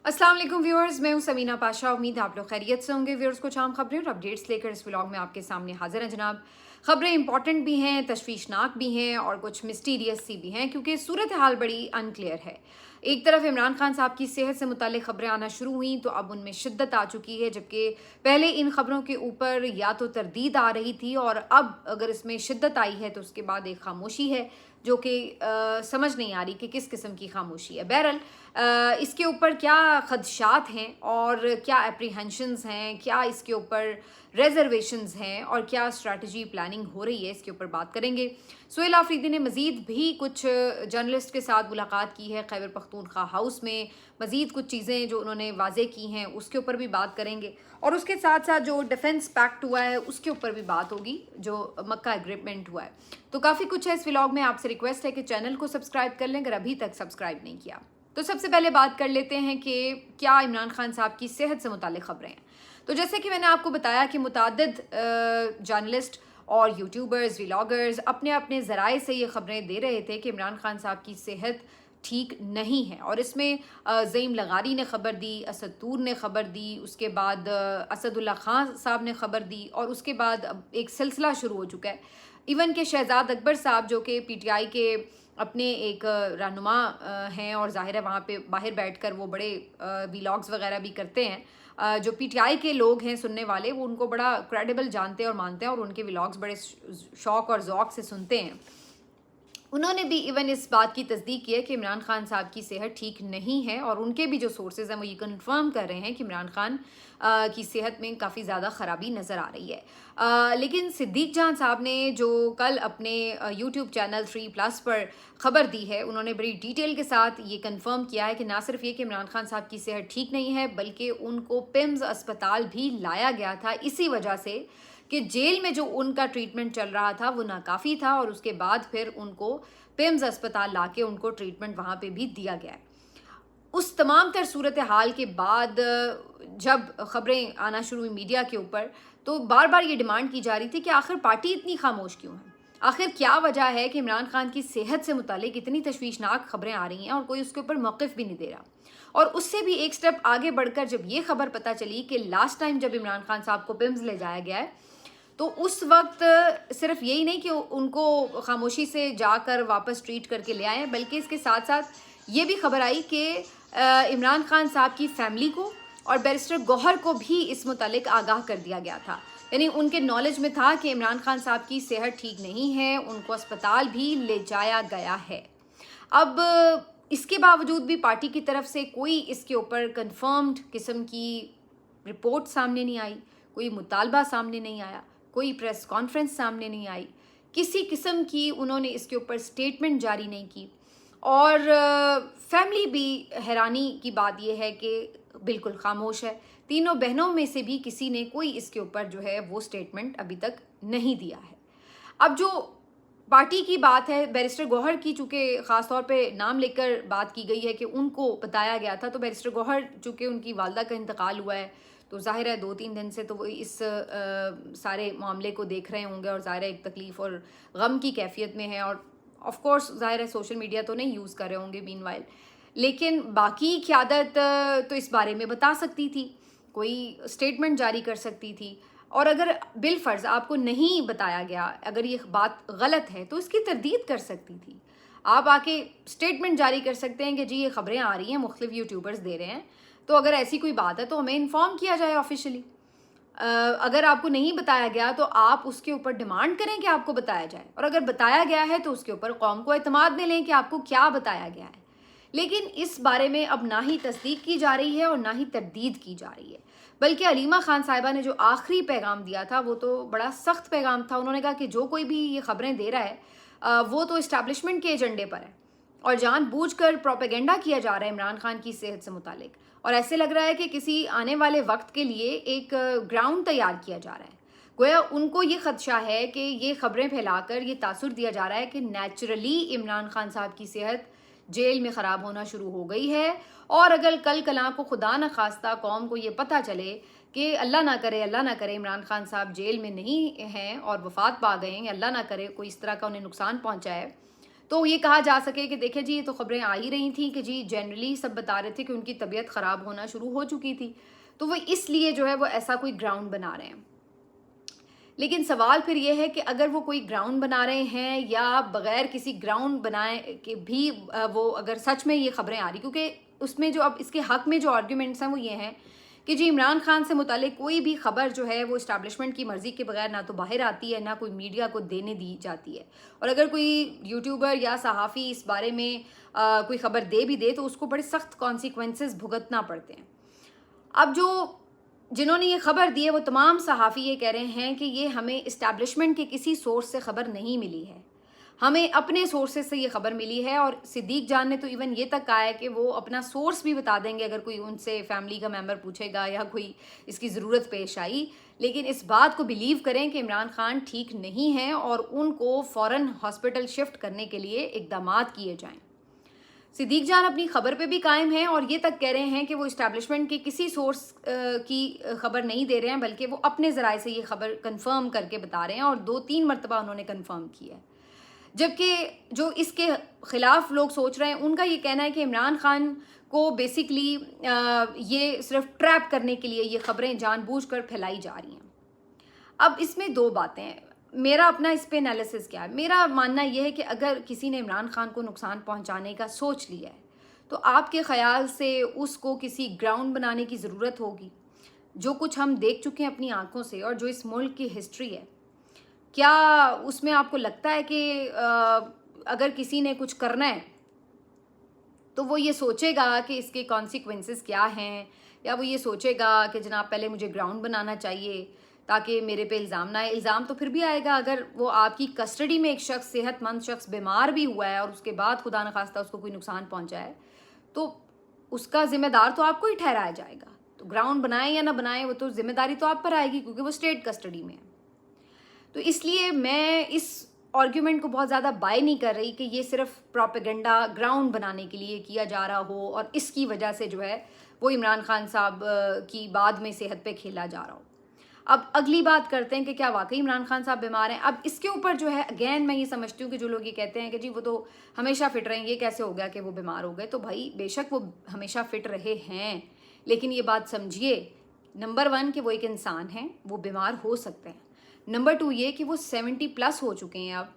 अस्सलाम वालेकुम व्यूअर्स, मैं हूं समीना पाशा। उम्मीद है आप लोग खैरियत से होंगे। व्यूअर्स, कुछ आम खबरें और अपडेट्स लेकर इस व्लॉग में आपके सामने हाजिर हैं जनाब। खबरें इंपॉर्टेंट भी हैं, तशवीशनाक भी हैं और कुछ मिस्टीरियस सी भी हैं क्योंकि सूरत हाल बड़ी अनक्लियर है। एक तरफ इमरान खान साहब की सेहत से मुतालिक खबरें आना शुरू हुई तो अब उनमें शिद्दत आ चुकी है, जबकि पहले इन खबरों के ऊपर या तो तरदीद आ रही थी और अब अगर इसमें शिद्दत आई है तो उसके बाद एक खामोशी है जो कि समझ नहीं आ रही कि किस किस्म की खामोशी है। बहरहाल इसके ऊपर क्या खदशात हैं और क्या एप्रीहेंशंस हैं, क्या इसके ऊपर रिजर्वेशंस हैं और क्या स्ट्रैटेजी प्लानिंग हो रही है, इसके ऊपर बात करेंगे। सुहेल आफरीदी ने मज़ीद भी कुछ जर्नलिस्ट के साथ मुलाकात की है खैबर पख्तूनख्वा हाउस में। मज़ीद कुछ चीज़ें जो उन्होंने वाजे की हैं उसके ऊपर भी बात करेंगे और उसके साथ साथ जो डिफेंस पैक्ट हुआ है उसके ऊपर भी बात होगी, जो मक्का एग्रीमेंट हुआ है। तो काफ़ी कुछ है इस व्लॉग में। आपसे रिक्वेस्ट है कि चैनल को सब्सक्राइब कर लें अगर अभी तक सब्सक्राइब नहीं किया। तो सबसे पहले बात कर लेते हैं कि क्या इमरान खान साहब की सेहत से मुतालिक खबरें हैं। तो जैसे कि मैंने आपको बताया कि मुतादिद जर्नलिस्ट और यूट्यूबर्स, व्लॉगर्स अपने अपने ज़राए से ये खबरें दे रहे थे कि इमरान खान साहब की सेहत ठीक नहीं है और इसमें ज़ईम लगारी ने खबर दी, असद तूर ने खबर दी, उसके बाद असदुल्ला खान साहब ने खबर दी और उसके बाद अब एक सिलसिला शुरू हो चुका है। इवन के शहजाद अकबर साहब जो कि पीटीआई के अपने एक रहनुमा हैं और ज़ाहिर है वहाँ पे बाहर बैठकर वो बड़े व्लॉग्स वगैरह भी करते हैं। जो पीटीआई के लोग हैं सुनने वाले, वो उनको बड़ा क्रेडिबल जानते हैं और मानते हैं और उनके व्लॉग्स बड़े शौक़ और ज़ौक़ से सुनते हैं। उन्होंने भी इवन इस बात की तस्दीक की है कि इमरान खान साहब की सेहत ठीक नहीं है और उनके भी जो सोर्सेज हैं वो ये कंफर्म कर रहे हैं कि इमरान खान की सेहत में काफ़ी ज़्यादा ख़राबी नज़र आ रही है। लेकिन सिद्दीक जहां साहब ने जो कल अपने यूट्यूब चैनल 3+ पर ख़बर दी है, उन्होंने बड़ी डिटेल के साथ ये कंफर्म किया है कि ना सिर्फ ये कि इमरान खान साहब की सेहत ठीक नहीं है बल्कि उनको पिम्स अस्पताल भी लाया गया था इसी वजह से कि जेल में जो उनका ट्रीटमेंट चल रहा था वो नाकाफ़ी था और उसके बाद फिर उनको पिम्स अस्पताल लाके उनको ट्रीटमेंट वहाँ पे भी दिया गया है। उस तमाम तर सूरत हाल के बाद जब ख़बरें आना शुरू हुई मीडिया के ऊपर तो बार बार ये डिमांड की जा रही थी कि आखिर पार्टी इतनी खामोश क्यों है, आखिर क्या वजह है कि इमरान खान की सेहत से मुतालिक इतनी तशवीशनाक खबरें आ रही हैं और कोई उसके ऊपर मौक़िफ़ भी नहीं दे रहा। और उससे भी एक स्टेप आगे बढ़कर जब ये खबर पता चली कि लास्ट टाइम जब इमरान खान साहब को पिम्स ले जाया गया है तो उस वक्त सिर्फ यही नहीं कि उनको खामोशी से जाकर वापस ट्रीट करके ले आए, बल्कि इसके साथ साथ ये भी खबर आई कि इमरान खान साहब की फैमिली को और बैरिस्टर गौहर को भी इस मुतालिक आगाह कर दिया गया था। यानी उनके नॉलेज में था कि इमरान खान साहब की सेहत ठीक नहीं है, उनको अस्पताल भी ले जाया गया है। अब इसके बावजूद भी पार्टी की तरफ से कोई इसके ऊपर कंफर्म्ड किस्म की रिपोर्ट सामने नहीं आई, कोई मुतालबा सामने नहीं आया, कोई प्रेस कॉन्फ्रेंस सामने नहीं आई, किसी किस्म की उन्होंने इसके ऊपर स्टेटमेंट जारी नहीं की। और फैमिली भी हैरानी की बात यह है कि बिल्कुल खामोश है। तीनों बहनों में से भी किसी ने कोई इसके ऊपर जो है वो स्टेटमेंट अभी तक नहीं दिया है। अब जो पार्टी की बात है, बैरिस्टर गौहर की चूँकि ख़ास तौर पे नाम लेकर बात की गई है कि उनको बताया गया था, तो बैरिस्टर गौहर चूँकि उनकी वालदा का इंतकाल हुआ है तो ज़ाहिर है 2-3 दिन से तो वो इस सारे मामले को देख रहे होंगे और ज़ाहिर है एक तकलीफ़ और गम की कैफियत में है और ऑफ कोर्स ज़ाहिर है सोशल मीडिया तो नहीं यूज़ कर रहे होंगे मीनवाइल, लेकिन बाकी क़यादत तो इस बारे में बता सकती थी, कोई स्टेटमेंट जारी कर सकती थी। और अगर बिलफ़र्ज़ आपको नहीं बताया गया, अगर ये बात गलत है तो इसकी तरदीद कर सकती थी। आप आके स्टेटमेंट जारी कर सकते हैं कि जी ये खबरें आ रही हैं, मुख्तलिफ यूट्यूबर्स दे रहे हैं, तो अगर ऐसी कोई बात है तो हमें इन्फॉर्म किया जाए ऑफिशियली। अगर आपको नहीं बताया गया तो आप उसके ऊपर डिमांड करें कि आपको बताया जाए, और अगर बताया गया है तो उसके ऊपर कौम को एतमाद में लें कि आपको क्या बताया गया है। लेकिन इस बारे में अब ना ही तस्दीक की जा रही है और ना ही तरदीद की जा रही है, बल्कि अलीमा खान साहिबा ने जो आखिरी पैगाम दिया था वो तो बड़ा सख्त पैगाम था। उन्होंने कहा कि जो कोई भी ये खबरें दे रहा है वो तो इस्टेब्लिशमेंट के एजेंडे पर है और जानबूझकर प्रोपेगेंडा किया जा रहा है इमरान खान की सेहत से मुतालिक, और ऐसे लग रहा है कि किसी आने वाले वक्त के लिए एक ग्राउंड तैयार किया जा रहा है। गोया उनको ये खदशा है कि ये खबरें फैलाकर ये तासुर दिया जा रहा है कि नेचुरली इमरान खान साहब की सेहत जेल में ख़राब होना शुरू हो गई है, और अगर कल कलां को खुदा न खास्ता कौम को ये पता चले कि अल्लाह ना करे इमरान खान साहब जेल में नहीं हैं और वफ़ात पा गए हैं, अल्लाह ना करे कोई इस तरह का उन्हें नुकसान पहुँचा है, तो ये कहा जा सके कि देखिए जी, ये तो खबरें आ ही रही थी कि जी जनरली सब बता रहे थे कि उनकी तबीयत ख़राब होना शुरू हो चुकी थी, तो वो इसलिए जो है वो ऐसा कोई ग्राउंड बना रहे हैं। लेकिन सवाल फिर ये है कि अगर वो कोई ग्राउंड बना रहे हैं या बगैर किसी ग्राउंड बनाए के भी वो अगर सच में ये खबरें आ रही, क्योंकि उसमें जो अब इसके हक में जो आर्ग्यूमेंट्स हैं वो ये हैं कि जी इमरान खान से मुतालिक कोई भी खबर जो है वो इस्टेब्लिशमेंट की मर्ज़ी के बगैर ना तो बाहर आती है, ना कोई मीडिया को देने दी जाती है, और अगर कोई यूट्यूबर या सहाफ़ी इस बारे में कोई खबर दे भी दे तो उसको बड़े सख्त कॉन्सिक्वेंसेस भुगतना पड़ते हैं। अब जो जिन्होंने ये खबर दी है वो तमाम सहाफ़ी ये कह रहे हैं कि ये हमें इस्टेब्लिशमेंट के किसी सोर्स से खबर नहीं मिली है, हमें अपने सोर्सेज से ये खबर मिली है। और सिद्दीक जान ने तो इवन ये तक कहा है कि वो अपना सोर्स भी बता देंगे अगर कोई उनसे फैमिली का मेंबर पूछेगा या कोई इसकी ज़रूरत पेश आई, लेकिन इस बात को बिलीव करें कि इमरान खान ठीक नहीं हैं और उनको फ़ौरन हॉस्पिटल शिफ्ट करने के लिए इक़दामात किए जाएँ। सिद्दीक जान अपनी खबर पे भी कायम हैं और ये तक कह रहे हैं कि वो इस्टेब्लिशमेंट के किसी सोर्स की खबर नहीं दे रहे हैं, बल्कि वो अपने ज़राए से ये खबर कंफर्म करके बता रहे हैं, और 2-3 मरतबा उन्होंने कंफर्म किया है। जबकि जो इसके ख़िलाफ़ लोग सोच रहे हैं उनका ये कहना है कि इमरान खान को बेसिकली ये सिर्फ ट्रैप करने के लिए ये खबरें जानबूझकर फैलाई जा रही हैं। अब इसमें दो बातें हैं, मेरा अपना इस पे एनालिसिस क्या है। मेरा मानना यह है कि अगर किसी ने इमरान खान को नुकसान पहुंचाने का सोच लिया है तो आपके ख़याल से उसको किसी ग्राउंड बनाने की ज़रूरत होगी। जो कुछ हम देख चुके हैं अपनी आंखों से और जो इस मुल्क की हिस्ट्री है, क्या उसमें आपको लगता है कि अगर किसी ने कुछ करना है तो वो ये सोचेगा कि इसके कॉन्सिक्वेंसेस क्या हैं, या वो ये सोचेगा कि जनाब पहले मुझे ग्राउंड बनाना चाहिए ताकि मेरे पे इल्ज़ाम ना आए। इल्ज़ाम तो फिर भी आएगा अगर वो आपकी कस्टडी में एक शख्स, सेहतमंद शख्स बीमार भी हुआ है और उसके बाद खुदा न खास्ता उसको कोई नुकसान पहुंचा है, तो उसका ज़िम्मेदार तो आपको ही ठहराया जाएगा। तो ग्राउंड बनाएं या ना बनाएं, वो तो ज़िम्मेदारी तो आप पर आएगी क्योंकि वो स्टेट कस्टडी में है। तो इसलिए मैं इस आर्ग्यूमेंट को बहुत ज़्यादा बाय नहीं कर रही कि ये सिर्फ प्रोपेगेंडा ग्राउंड बनाने के लिए किया जा रहा हो और इसकी वजह से जो है वो इमरान खान साहब की बाद में सेहत पे खेला जा रहा हो। अब अगली बात करते हैं कि क्या वाकई इमरान खान साहब बीमार हैं। अब इसके ऊपर जो है अगेन मैं ये समझती हूँ कि जो लोग ये कहते हैं कि जी वो तो हमेशा फिट रहे, ये कैसे हो गया कि वो बीमार हो गए, तो भाई बेशक वो हमेशा फिट रहे हैं, लेकिन ये बात समझिए, नंबर 1 कि वो एक इंसान हैं, वो बीमार हो सकते हैं। नंबर 2 ये कि वो 70+ हो चुके हैं अब।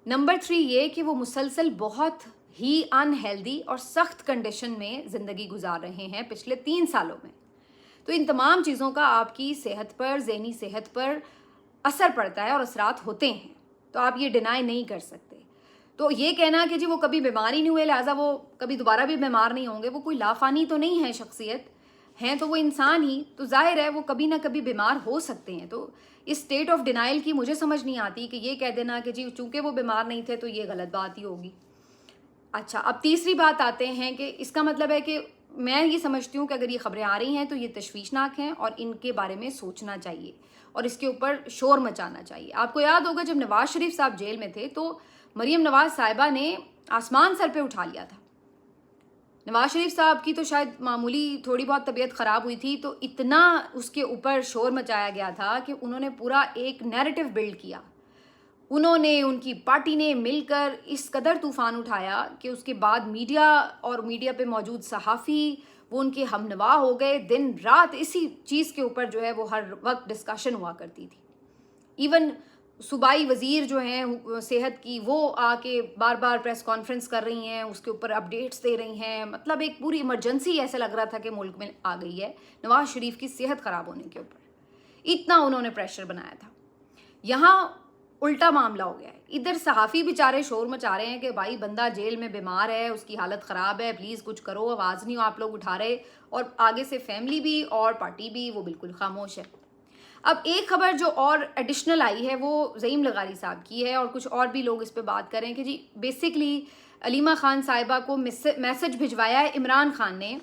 नंबर 3 ये कि वो मुसलसल बहुत ही अनहेल्दी और सख्त कंडीशन में ज़िंदगी गुजार रहे हैं पिछले 3 सालों में। तो इन तमाम चीज़ों का आपकी सेहत पर, ज़हनी सेहत पर असर पड़ता है और असरात होते हैं, तो आप ये डिनाई नहीं कर सकते। तो ये कहना कि जी वो कभी बीमार ही नहीं हुए लिहाजा वो कभी दोबारा भी बीमार नहीं होंगे, वो कोई लाफानी तो नहीं है शख्सियत, हैं तो वो इंसान ही, तो जाहिर है वो कभी ना कभी बीमार हो सकते हैं। तो इस स्टेट ऑफ डिनाइल की मुझे समझ नहीं आती कि ये कह देना कि जी चूँकि वो बीमार नहीं थे तो ये गलत बात ही होगी। अच्छा, अब तीसरी बात आते हैं कि इसका मतलब है कि मैं ये समझती हूँ कि अगर ये खबरें आ रही हैं तो ये तशवीशनाक हैं और इनके बारे में सोचना चाहिए और इसके ऊपर शोर मचाना चाहिए। आपको याद होगा जब नवाज शरीफ साहब जेल में थे तो मरीम नवाज साहिबा ने आसमान सर पे उठा लिया था। नवाज शरीफ साहब की तो शायद मामूली थोड़ी बहुत तबीयत ख़राब हुई थी तो इतना उसके ऊपर शोर मचाया गया था कि उन्होंने पूरा एक नैरेटिव बिल्ड किया। उन्होंने, उनकी पार्टी ने मिलकर इस कदर तूफ़ान उठाया कि उसके बाद मीडिया और मीडिया पे मौजूद सहाफ़ी वो उनके हमनवा हो गए। दिन रात इसी चीज़ के ऊपर जो है वो हर वक्त डिस्कशन हुआ करती थी। इवन सूबाई वज़ीर जो हैं सेहत की, वो आके बार बार प्रेस कॉन्फ्रेंस कर रही हैं, उसके ऊपर अपडेट्स दे रही हैं। मतलब एक पूरी इमरजेंसी ऐसा लग रहा था कि मुल्क में आ गई है नवाज शरीफ की सेहत ख़राब होने के ऊपर। इतना उन्होंने प्रेशर बनाया था। यहाँ उल्टा मामला हो गया है। इधर सहाफ़ी बेचारे शोर मचा रहे हैं कि भाई बंदा जेल में बीमार है, उसकी हालत ख़राब है, प्लीज़ कुछ करो, आवाज़ नहीं हो आप लोग उठा रहे, और आगे से फैमिली भी और पार्टी भी वो बिल्कुल खामोश है। अब एक खबर जो और एडिशनल आई है वो ज़हीम लगारी साहब की है और कुछ और भी लोग इस पे बात करें कि जी बेसिकली अलीमा खान साहिबा को मैसेज भिजवाया है इमरान खान ने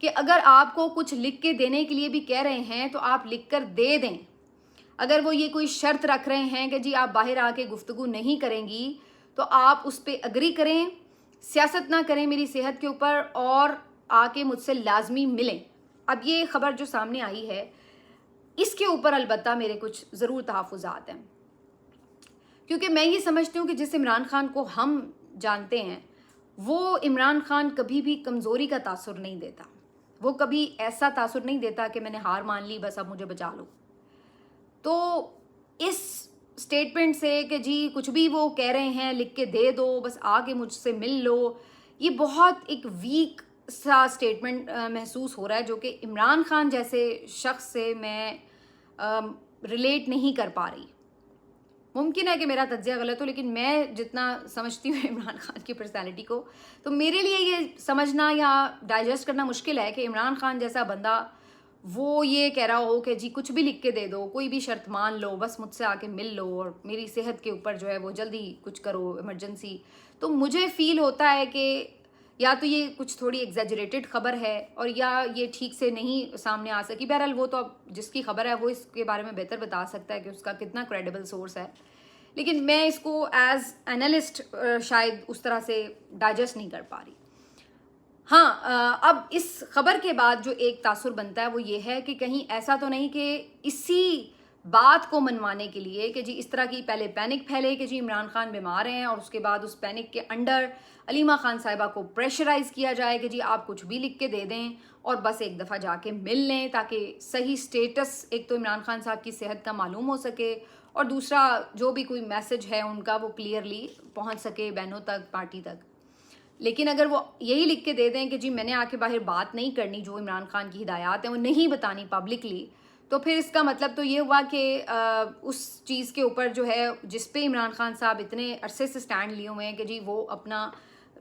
कि अगर आपको कुछ लिख के देने के लिए भी कह रहे हैं तो आप लिख कर दे दें। अगर वो ये कोई शर्त रख रहे हैं कि जी आप बाहर आके गुफ्तगू नहीं करेंगी तो आप उस पर अग्री करें, सियासत ना करें मेरी सेहत के ऊपर और आके मुझसे लाजमी मिलें। अब ये खबर जो सामने आई है इसके ऊपर अलबत्ता मेरे कुछ ज़रूर तहफ़्फ़ुज़ात हैं, क्योंकि मैं ये समझती हूँ कि जिस इमरान खान को हम جانتے ہیں وہ عمران خان کبھی بھی کمزوری کا تاثر نہیں دیتا. وہ کبھی ایسا تاثر نہیں دیتا کہ میں نے ہار مان لی بس اب مجھے بچا لو. تو اس اسٹیٹمنٹ سے کہ جی کچھ بھی وہ کہہ رہے ہیں لکھ کے دے دو بس آ کے مجھ سے مل لو, یہ بہت ایک ویک سا اسٹیٹمنٹ محسوس ہو رہا ہے جو کہ عمران خان جیسے شخص سے میں ریلیٹ نہیں کر پا رہی. ممکن ہے کہ میرا تجزیہ غلط ہو, لیکن میں جتنا سمجھتی ہوں عمران خان کی پرسنالٹی کو, تو میرے لیے یہ سمجھنا یا ڈائجسٹ کرنا مشکل ہے کہ عمران خان جیسا بندہ وہ یہ کہہ رہا ہو کہ جی کچھ بھی لکھ کے دے دو, کوئی بھی شرط مان لو, بس مجھ سے آ کے مل لو اور میری صحت کے اوپر جو ہے وہ جلدی کچھ کرو ایمرجنسی. تو مجھے فیل ہوتا ہے کہ یا تو یہ کچھ تھوڑی ایگزیجریٹڈ خبر ہے اور یا یہ ٹھیک سے نہیں سامنے آ سکی. بہرحال وہ تو اب جس کی خبر ہے وہ اس کے بارے میں بہتر بتا سکتا ہے کہ اس کا کتنا کریڈیبل سورس ہے, لیکن میں اس کو ایز اینالسٹ شاید اس طرح سے ڈائجسٹ نہیں کر پا رہی. ہاں, اب اس خبر کے بعد جو ایک تاثر بنتا ہے وہ یہ ہے کہ کہیں ایسا تو نہیں کہ اسی بات کو منوانے کے لیے کہ جی اس طرح کی پہلے پینک پھیلے کہ جی عمران خان بیمار ہیں اور اس کے بعد اس پینک کے انڈر علیمہ خان صاحبہ کو پریشرائز کیا جائے کہ جی آپ کچھ بھی لکھ کے دے دیں اور بس ایک دفعہ جا کے مل لیں تاکہ صحیح سٹیٹس ایک تو عمران خان صاحب کی صحت کا معلوم ہو سکے اور دوسرا جو بھی کوئی میسج ہے ان کا وہ کلیئرلی پہنچ سکے بہنوں تک, پارٹی تک. لیکن اگر وہ یہی لکھ کے دے دیں کہ جی میں نے آ کے باہر بات نہیں کرنی, جو عمران خان کی ہدایات ہیں وہ نہیں بتانی پبلکلی, تو پھر اس کا مطلب تو یہ ہوا کہ اس چیز کے اوپر جو ہے جس پہ عمران خان صاحب اتنے عرصے سے سٹینڈ لیے ہوئے ہیں کہ جی وہ اپنا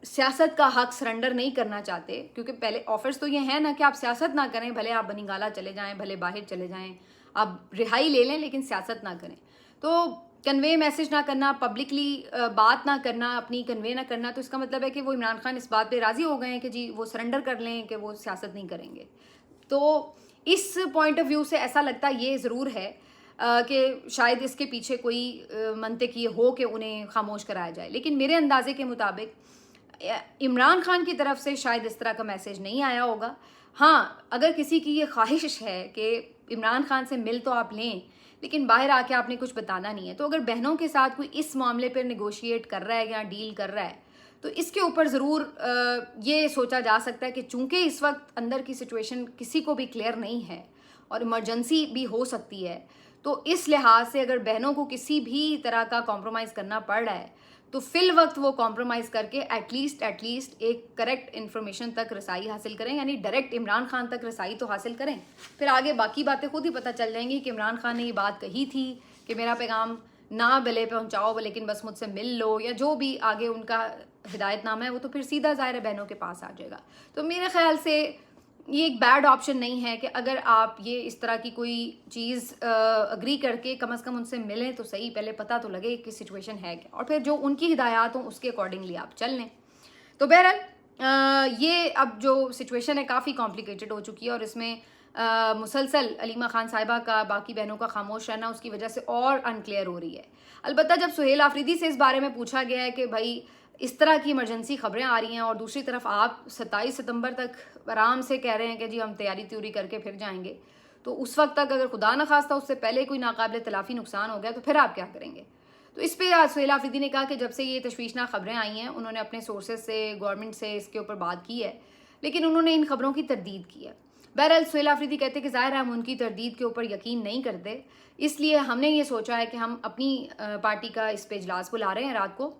سیاست کا حق سرنڈر نہیں کرنا چاہتے, کیونکہ پہلے آفرز تو یہ ہیں نا کہ آپ سیاست نہ کریں, بھلے آپ بنگالہ چلے جائیں, بھلے باہر چلے جائیں, آپ رہائی لے لیں لیکن سیاست نہ کریں. تو کنوے میسج نہ کرنا, پبلکلی بات نہ کرنا, اپنی کنوے نہ کرنا, تو اس کا مطلب ہے کہ وہ عمران خان اس بات پہ راضی ہو گئے ہیں کہ جی وہ سرنڈر کر لیں کہ وہ سیاست نہیں کریں گے. تو اس پوائنٹ آف ویو سے ایسا لگتا یہ ضرور ہے کہ شاید اس کے پیچھے کوئی منطق یہ ہو کہ انہیں خاموش کرایا جائے. لیکن میرے اندازے کے مطابق عمران خان کی طرف سے شاید اس طرح کا میسج نہیں آیا ہوگا. ہاں, اگر کسی کی یہ خواہش ہے کہ عمران خان سے مل تو آپ لیں لیکن باہر آ کے آپ نے کچھ بتانا نہیں ہے, تو اگر بہنوں کے ساتھ کوئی اس معاملے پر نیگوشیٹ کر رہا ہے یا ڈیل کر رہا ہے تو اس کے اوپر ضرور یہ سوچا جا سکتا ہے کہ چونکہ اس وقت اندر کی سچویشن کسی کو بھی کلیئر نہیں ہے اور ایمرجنسی بھی ہو سکتی ہے, تو اس لحاظ سے اگر بہنوں کو کسی بھی طرح کا کمپرومائز کرنا پڑ رہا ہے تو فی الوقت وہ کمپرومائز کر کے ایٹ لیسٹ ایک کریکٹ انفارمیشن تک رسائی حاصل کریں, یعنی ڈائریکٹ عمران خان تک رسائی تو حاصل کریں. پھر آگے باقی باتیں خود ہی پتہ چل جائیں گی کہ عمران خان نے یہ بات کہی تھی کہ میرا پیغام نہ بھلے پہنچاؤ لیکن بس مجھ سے مل لو, یا جو بھی آگے ان کا ہدایت نامہ ہے وہ تو پھر سیدھا ظاہر ہے بہنوں کے پاس آ جائے گا. تو میرے خیال سے یہ ایک بیڈ آپشن نہیں ہے کہ اگر آپ یہ اس طرح کی کوئی چیز اگری کر کے کم از کم ان سے ملیں تو صحیح, پہلے پتہ تو لگے کہ سچویشن ہے کیا, اور پھر جو ان کی ہدایات ہوں اس کے اکارڈنگلی آپ چل لیں. تو بہرحال یہ اب جو سچویشن ہے کافی کمپلیکیٹڈ ہو چکی ہے اور اس میں مسلسل علیمہ خان صاحبہ کا باقی بہنوں کا خاموش رہنا اس کی وجہ سے اور انکلیئر ہو رہی ہے. البتہ جب سہیل آفریدی سے اس بارے میں پوچھا گیا ہے کہ بھائی اس طرح کی ایمرجنسی خبریں آ رہی ہیں اور دوسری طرف آپ 27 ستمبر تک آرام سے کہہ رہے ہیں کہ جی ہم تیاری کر کے پھر جائیں گے, تو اس وقت تک اگر خدا نخواستہ اس سے پہلے کوئی ناقابل تلافی نقصان ہو گیا تو پھر آپ کیا کریں گے. تو اس پہ سہیل آفریدی نے کہا کہ جب سے یہ تشویشناک خبریں آئی ہیں انہوں نے اپنے سورسز سے, گورنمنٹ سے اس کے اوپر بات کی ہے, لیکن انہوں نے ان خبروں کی تردید کی ہے. بہرحال سہیل آفریدی کہتے ہیں کہ ظاہر ہے ہم ان کی تردید کے اوپر یقین نہیں کرتے, اس لیے ہم نے یہ سوچا ہے کہ ہم اپنی پارٹی کا اس پہ اجلاس بلا رہے ہیں رات کو,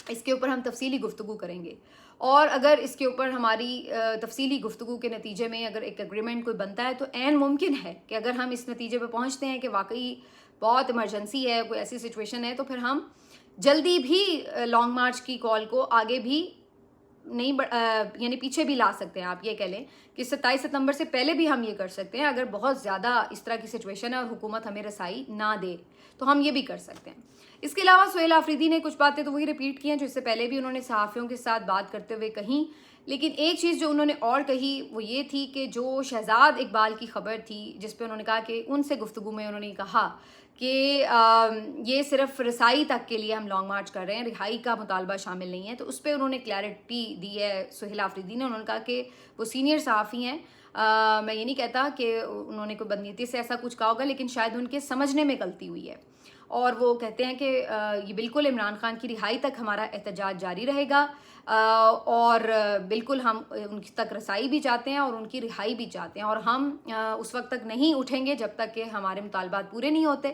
اس کے اوپر ہم تفصیلی گفتگو کریں گے, اور اگر اس کے اوپر ہماری تفصیلی گفتگو کے نتیجے میں اگر ایک ایگریمنٹ کوئی بنتا ہے تو عین ممکن ہے کہ اگر ہم اس نتیجے پہ پہنچتے ہیں کہ واقعی بہت ایمرجنسی ہے, کوئی ایسی سچویشن ہے, تو پھر ہم جلدی بھی لانگ مارچ کی کال کو آگے بھی نہیں یعنی پیچھے بھی لا سکتے ہیں. آپ یہ کہہ لیں کہ 27 ستمبر سے پہلے بھی ہم یہ کر سکتے ہیں, اگر بہت زیادہ اس طرح کی سچویشن ہے اور حکومت ہمیں رسائی نہ دے تو ہم یہ بھی کر سکتے ہیں. اس کے علاوہ سہیل آفریدی نے کچھ باتیں تو وہی ریپیٹ کی ہیں جو اس سے پہلے بھی انہوں نے صحافیوں کے ساتھ بات کرتے ہوئے کہیں, لیکن ایک چیز جو انہوں نے اور کہی وہ یہ تھی کہ جو شہزاد اقبال کی خبر تھی جس پہ انہوں نے کہا کہ ان سے گفتگو میں انہوں نے کہا کہ یہ صرف رسائی تک کے لیے ہم لانگ مارچ کر رہے ہیں, رہائی کا مطالبہ شامل نہیں ہے, تو اس پہ انہوں نے کلیئرٹی دی ہے سہیل آفریدی نے. انہوں نے کہا کہ وہ سینئر صحافی ہیں, میں یہ نہیں کہتا کہ انہوں نے کوئی بدنیتی سے ایسا کچھ کہا ہوگا, لیکن شاید ان کے سمجھنے میں غلطی ہوئی ہے, اور وہ کہتے ہیں کہ یہ بالکل عمران خان کی رہائی تک ہمارا احتجاج جاری رہے گا، اور بالکل ہم ان تک رسائی بھی چاہتے ہیں اور ان کی رہائی بھی چاہتے ہیں، اور ہم اس وقت تک نہیں اٹھیں گے جب تک کہ ہمارے مطالبات پورے نہیں ہوتے۔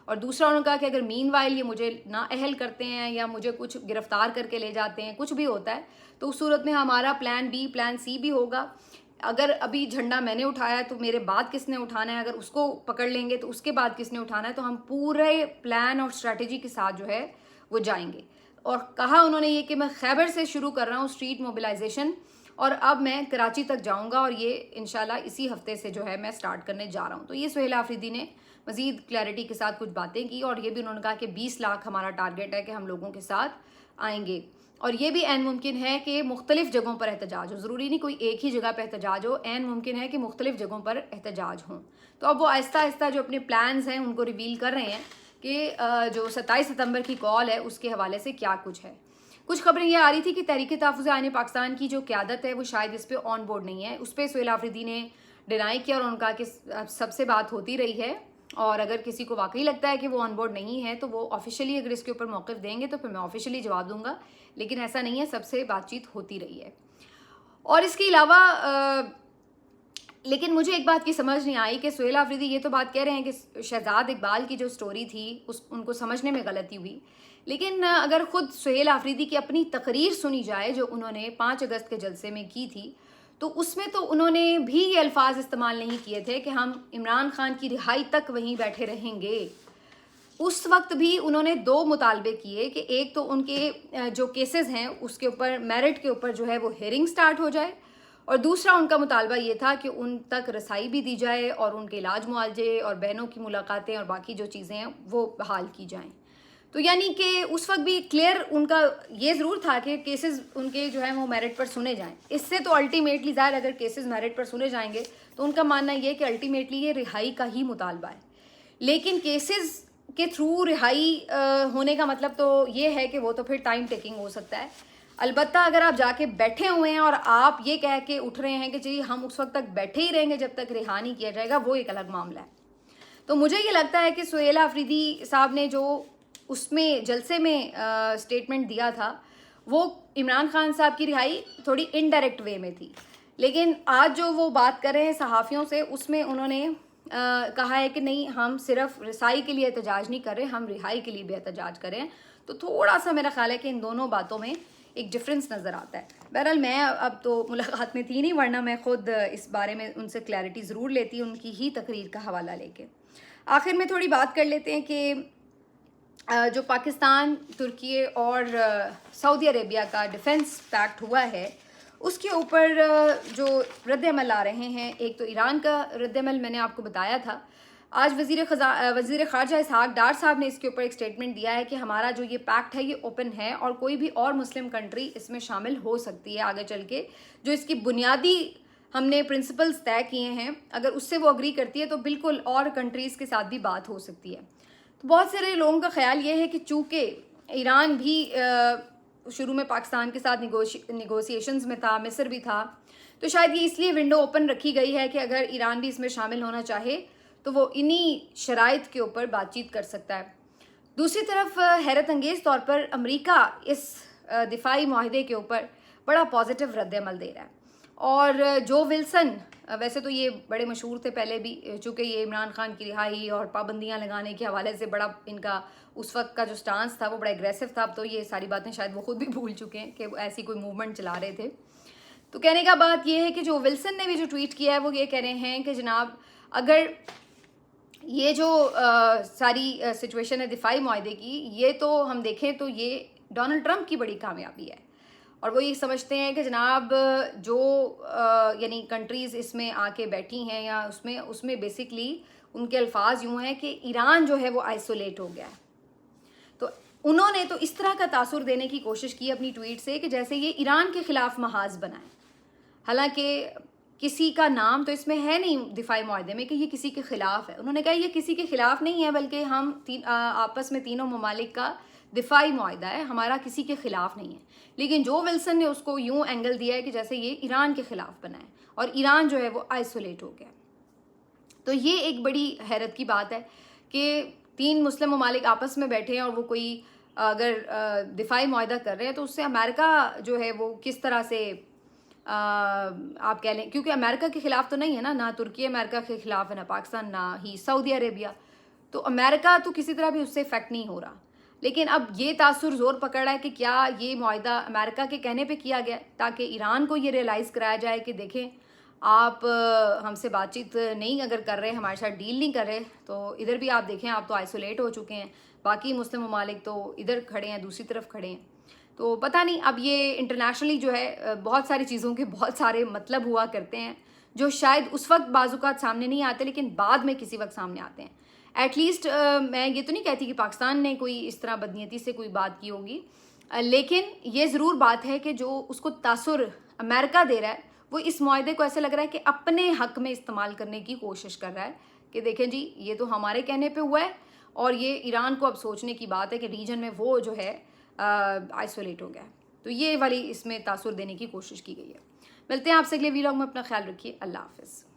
اور دوسرا انہوں نے کہا کہ اگر مین وائل یہ مجھے نااہل کرتے ہیں یا مجھے کچھ گرفتار کر کے لے جاتے ہیں، کچھ بھی ہوتا ہے، تو اس صورت میں ہمارا پلان بی پلان سی بھی ہوگا۔ اگر ابھی جھنڈا میں نے اٹھایا تو میرے بعد کس نے اٹھانا ہے، اگر اس کو پکڑ لیں گے تو اس کے بعد کس نے اٹھانا ہے، تو ہم پورے پلان اور اسٹریٹجی کے ساتھ جو ہے وہ جائیں گے۔ اور کہا انہوں نے یہ کہ میں خیبر سے شروع کر رہا ہوں اسٹریٹ موبلائزیشن، اور اب میں کراچی تک جاؤں گا، اور یہ انشاءاللہ اسی ہفتے سے جو ہے میں سٹارٹ کرنے جا رہا ہوں۔ تو یہ سہیل آفریدی نے مزید کلیئرٹی کے ساتھ کچھ باتیں کی، اور یہ بھی انہوں نے کہا کہ 20 لاکھ ہمارا ٹارگیٹ ہے کہ ہم لوگوں کے ساتھ آئیں گے، اور یہ بھی عین ممکن ہے کہ مختلف جگہوں پر احتجاج ہو، ضروری نہیں کوئی ایک ہی جگہ پہ احتجاج ہو، عین ممکن ہے کہ مختلف جگہوں پر احتجاج ہوں۔ تو اب وہ آہستہ آہستہ جو اپنے پلانز ہیں ان کو ریویل کر رہے ہیں کہ جو 27 ستمبر کی کال ہے اس کے حوالے سے کیا کچھ ہے۔ کچھ خبریں یہ آ رہی تھی کہ تحریک تحفظ آئین پاکستان کی جو قیادت ہے وہ شاید اس پہ آن بورڈ نہیں ہے، اس پہ سہیل آفریدی نے ڈینائی کیا، اور انہوں نے کہا کہ سب سے بات ہوتی رہی ہے، اور اگر کسی کو واقعی لگتا ہے کہ وہ آن بورڈ نہیں ہے تو وہ آفیشلی اگر اس کے اوپر موقف دیں گے تو پھر میں آفیشلی جواب دوں گا، لیکن ایسا نہیں ہے، سب سے بات چیت ہوتی رہی ہے۔ اور اس کے علاوہ لیکن مجھے ایک بات کی سمجھ نہیں آئی کہ سہیل آفریدی یہ تو بات کہہ رہے ہیں کہ شہزاد اقبال کی جو سٹوری تھی ان کو سمجھنے میں غلطی ہوئی، لیکن اگر خود سہیل آفریدی کی اپنی تقریر سنی جائے جو انہوں نے 5 اگست کے جلسے میں کی تھی، تو اس میں تو انہوں نے بھی یہ الفاظ استعمال نہیں کیے تھے کہ ہم عمران خان کی رہائی تک وہیں بیٹھے رہیں گے۔ اس وقت بھی انہوں نے 2 مطالبے کیے کہ ایک تو ان کے جو کیسز ہیں اس کے اوپر میرٹ کے اوپر جو ہے وہ ہیئرنگ سٹارٹ ہو جائے، اور دوسرا ان کا مطالبہ یہ تھا کہ ان تک رسائی بھی دی جائے اور ان کے علاج معالجے اور بہنوں کی ملاقاتیں اور باقی جو چیزیں ہیں وہ بحال کی جائیں۔ تو یعنی کہ اس وقت بھی کلیئر ان کا یہ ضرور تھا کہ کیسز ان کے جو ہیں وہ میرٹ پر سنے جائیں۔ اس سے تو الٹیمیٹلی ظاہر اگر کیسز میرٹ پر سنے جائیں گے تو ان کا ماننا یہ کہ الٹیمیٹلی یہ رہائی کا ہی مطالبہ ہے، لیکن کیسز کے تھرو رہائی ہونے کا مطلب تو یہ ہے کہ وہ تو پھر ٹائم ٹیکنگ ہو سکتا ہے۔ البتہ اگر آپ جا کے بیٹھے ہوئے ہیں اور آپ یہ کہہ کے اٹھ رہے ہیں کہ جی ہم اس وقت تک بیٹھے ہی رہیں گے جب تک رہا نہیں کیا جائے گا، وہ ایک الگ معاملہ ہے۔ تو مجھے یہ لگتا ہے کہ سہیل آفریدی صاحب نے جو اس میں جلسے میں سٹیٹمنٹ دیا تھا وہ عمران خان صاحب کی رہائی تھوڑی انڈائریکٹ وے میں تھی، لیکن آج جو وہ بات کر رہے ہیں صحافیوں سے اس میں انہوں نے کہا ہے کہ نہیں، ہم صرف رسائی کے لیے احتجاج نہیں کر رہے، ہم رہائی کے لیے بھی احتجاج کریں۔ تو تھوڑا سا میرا خیال ہے کہ ان دونوں باتوں میں ایک ڈفرینس نظر آتا ہے۔ بہرحال میں اب تو ملاقات میں تھی نہیں، ورنہ میں خود اس بارے میں ان سے کلیئرٹی ضرور لیتی ان کی ہی تقریر کا حوالہ لے کے۔ آخر میں تھوڑی بات کر لیتے ہیں کہ جو پاکستان، ترکی اور سعودی عربیہ کا ڈیفنس پیکٹ ہوا ہے اس کے اوپر جو رد عمل آ رہے ہیں، ایک تو ایران کا رد عمل میں نے آپ کو بتایا تھا۔ آج وزیر خارجہ اسحاق ڈار صاحب نے اس کے اوپر ایک سٹیٹمنٹ دیا ہے کہ ہمارا جو یہ پیکٹ ہے یہ اوپن ہے اور کوئی بھی اور مسلم کنٹری اس میں شامل ہو سکتی ہے آگے چل کے، جو اس کی بنیادی ہم نے پرنسپلز طے کیے ہیں، اگر اس سے وہ اگری کرتی ہے تو بالکل اور کنٹریز کے ساتھ بھی بات ہو سکتی ہے۔ تو بہت سارے لوگوں کا خیال یہ ہے کہ چونکہ ایران بھی شروع میں پاکستان کے ساتھ نیگوسیشنز میں تھا، مصر بھی تھا، تو شاید یہ اس لیے ونڈو اوپن رکھی گئی ہے کہ اگر ایران بھی اس میں شامل ہونا چاہے تو وہ انہی شرائط کے اوپر بات چیت کر سکتا ہے۔ دوسری طرف حیرت انگیز طور پر امریکہ اس دفاعی معاہدے کے اوپر بڑا پازیٹیو رد عمل دے رہا ہے، اور جو ولسن ویسے تو یہ بڑے مشہور تھے پہلے بھی، چونکہ یہ عمران خان کی رہائی اور پابندیاں لگانے کے حوالے سے بڑا ان کا اس وقت کا جو سٹانس تھا وہ بڑا اگریسو تھا، اب تو یہ ساری باتیں شاید وہ خود بھی بھول چکے ہیں کہ ایسی کوئی موومنٹ چلا رہے تھے۔ تو کہنے کا بات یہ ہے کہ جو ولسن نے بھی جو ٹویٹ کیا ہے وہ یہ کہہ رہے ہیں کہ جناب اگر یہ جو ساری سچویشن ہے دفاعی معاہدے کی، یہ تو ہم دیکھیں تو یہ ڈونلڈ ٹرمپ کی بڑی کامیابی ہے، اور وہ یہ سمجھتے ہیں کہ جناب جو یعنی کنٹریز اس میں آ کے بیٹھی ہیں یا اس میں بیسکلی ان کے الفاظ یوں ہیں کہ ایران جو ہے وہ آئسولیٹ ہو گیا ہے۔ تو انہوں نے تو اس طرح کا تاثر دینے کی کوشش کی اپنی ٹویٹ سے کہ جیسے یہ ایران کے خلاف محاذ بنائے، حالانکہ کسی کا نام تو اس میں ہے نہیں دفاعی معاہدے میں کہ یہ کسی کے خلاف ہے۔ انہوں نے کہا یہ کسی کے خلاف نہیں ہے، بلکہ ہم آپس میں تینوں ممالک کا دفاعی معاہدہ ہے، ہمارا کسی کے خلاف نہیں ہے۔ لیکن جو ولسن نے اس کو یوں اینگل دیا ہے کہ جیسے یہ ایران کے خلاف بنا ہے اور ایران جو ہے وہ آئسولیٹ ہو گیا۔ تو یہ ایک بڑی حیرت کی بات ہے کہ 3 मुस्लिम ममालिक आपस में बैठे हैं और वो कोई अगर दिफाई मुआहदा कर रहे हैं तो उससे अमेरिका जो है वो किस तरह से आप कह लें, क्योंकि अमेरिका के ख़िलाफ़ तो नहीं है ना तुर्की अमेरिका के ख़िलाफ़ है, ना पाकिस्तान, ना ही सऊदी अरेबिया, तो अमेरिका तो किसी तरह भी उससे इफ़ेक्ट नहीं हो रहा। लेकिन अब ये तासुर ज़ोर पकड़ रहा है कि क्या ये मुआहदा अमेरिका के कहने पे किया गया ताकि ईरान को ये रियलाइज़ कराया जाए कि देखें आप हमसे बातचीत नहीं अगर कर रहे, हमारे साथ डील नहीं कर रहे, तो इधर भी आप देखें आप तो आइसोलेट हो चुके हैं, बाकी मुस्लिम ममालिक तो इधर खड़े हैं, दूसरी तरफ खड़े हैं। तो पता नहीं अब ये इंटरनेशनली जो है बहुत सारी चीज़ों के बहुत सारे मतलब हुआ करते हैं जो शायद उस वक्त बाजुकात सामने नहीं आते लेकिन बाद में किसी वक्त सामने आते हैं। एटलीस्ट मैं ये तो नहीं कहती कि पाकिस्तान ने कोई इस तरह बदनीयती से कोई बात की होगी, लेकिन ये ज़रूर बात है कि जो उसको तासुर अमेरिका दे रहा है वो इस मुआहदे को ऐसे लग रहा है कि अपने हक में इस्तेमाल करने की कोशिश कर रहा है कि देखें जी ये तो हमारे कहने पे हुआ है, और ये ईरान को अब सोचने की बात है कि रीजन में वो जो है आइसोलेट हो गया है। तो ये वाली इसमें तासुर देने की कोशिश की गई है। मिलते हैं आपसे अगले वीलॉग में, अपना ख्याल रखिए, अल्लाह हाफ़िज़।